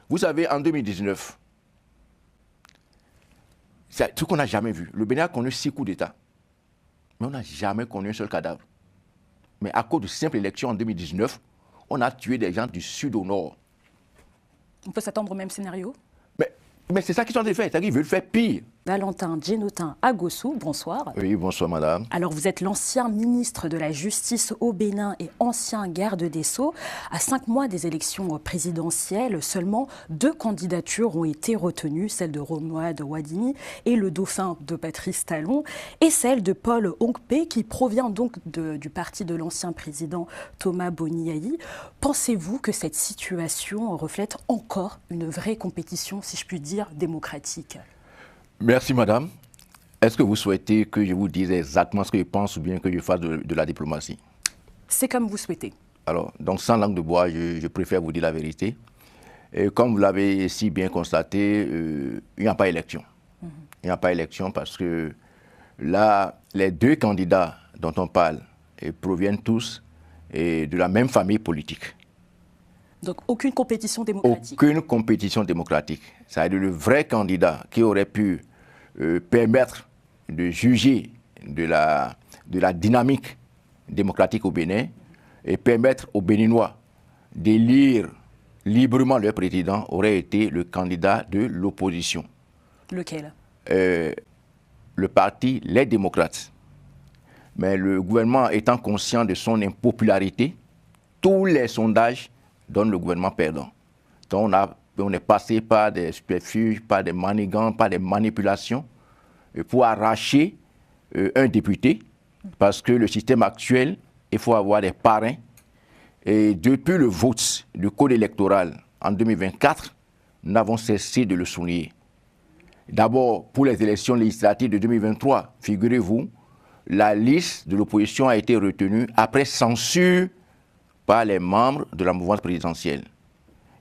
Vous savez, en 2019, c'est un truc qu'on n'a jamais vu. Le Bénin a connu 6 coups d'État, mais on n'a jamais connu un seul cadavre. Mais à cause de simples élections en 2019, on a tué des gens du sud au nord. On peut s'attendre au même scénario? Mais c'est ça qu'ils sont en train de faire, c'est-à-dire qu'ils veulent faire pire. Valentin Djenotin Agossou, bonsoir. Oui, bonsoir madame. Alors vous êtes l'ancien ministre de la Justice au Bénin et ancien garde des Sceaux. À 5 mois des élections présidentielles, seulement 2 candidatures ont été retenues, celle de Romuald Wadini et le dauphin de Patrice Talon, et celle de Paul Ongpé qui provient donc du parti de l'ancien président Thomas Boniaï. Pensez-vous que cette situation reflète encore une vraie compétition, si je puis dire, démocratique? Merci madame. Est-ce que vous souhaitez que je vous dise exactement ce que je pense ou bien que je fasse de la diplomatie? C'est comme vous souhaitez. Alors, donc sans langue de bois, je préfère vous dire la vérité. Et comme vous l'avez si bien constaté, il n'y a pas élection. Il n'y a pas élection parce que là, les 2 candidats dont on parle proviennent tous de la même famille politique. Donc aucune compétition démocratique. Aucune compétition démocratique. C'est-à-dire le vrai candidat qui aurait pu permettre de juger de la dynamique démocratique au Bénin et permettre aux Béninois d'élire librement leur président aurait été le candidat de l'opposition. Lequel? Le parti Les Démocrates. Mais le gouvernement étant conscient de son impopularité, tous les sondages donnent le gouvernement perdant. Donc on est passé par des subterfuges, par des manigances, par des manipulations pour arracher un député, parce que le système actuel, il faut avoir des parrains. Et depuis le vote du code électoral en 2024, nous n'avons cessé de le souligner. D'abord, pour les élections législatives de 2023, figurez-vous, la liste de l'opposition a été retenue après censure par les membres de la mouvance présidentielle.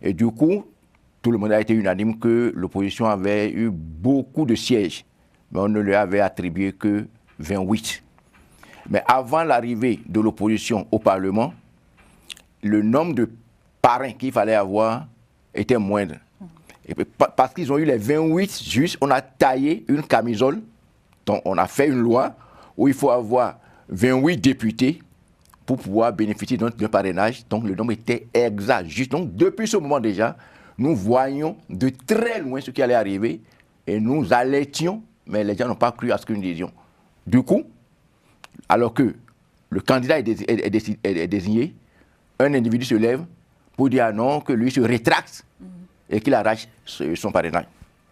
Et du coup, tout le monde a été unanime que l'opposition avait eu beaucoup de sièges, mais on ne lui avait attribué que 28. Mais avant l'arrivée de l'opposition au Parlement, le nombre de parrains qu'il fallait avoir était moindre. Et parce qu'ils ont eu les 28 juste, on a taillé une camisole, donc on a fait une loi où il faut avoir 28 députés pour pouvoir bénéficier d'un parrainage. Donc le nombre était exact, juste. Donc depuis ce moment déjà, nous voyions de très loin ce qui allait arriver et nous alertions, mais les gens n'ont pas cru à ce que nous disions. Du coup, alors que le candidat est désigné, un individu se lève pour dire non, que lui se rétracte et qu'il arrache son parrainage.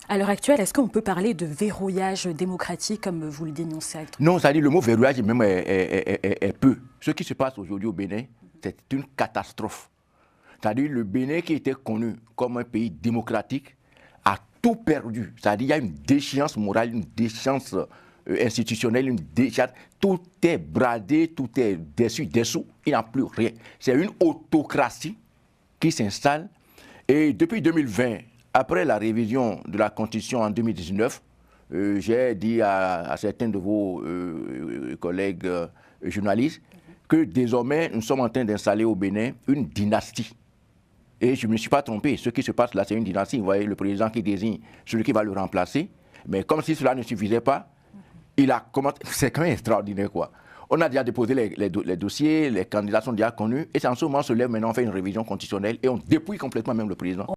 À l'heure actuelle, est-ce qu'on peut parler de verrouillage démocratique comme vous le dénoncez actuellement? Non, c'est-à-dire le mot verrouillage même est peu. Ce qui se passe aujourd'hui au Bénin, c'est une catastrophe. C'est-à-dire le Bénin qui était connu comme un pays démocratique a tout perdu. C'est-à-dire il y a une déchéance morale, une déchéance institutionnelle, une déchéance. Tout est bradé, tout est dessous, il n'y a plus rien. C'est une autocratie qui s'installe. Et depuis 2020, après la révision de la Constitution en 2019, j'ai dit à certains de vos collègues journalistes que désormais, nous sommes en train d'installer au Bénin une dynastie. Et je ne me suis pas trompé. Ce qui se passe là, c'est une dynastie. Vous voyez, le président qui désigne celui qui va le remplacer. Mais comme si cela ne suffisait pas, il a commencé. C'est quand même extraordinaire, quoi. On a déjà déposé les dossiers, les candidats sont déjà connus. Et c'est en ce moment, on se lève maintenant, on fait une révision constitutionnelle et on dépouille complètement même le président.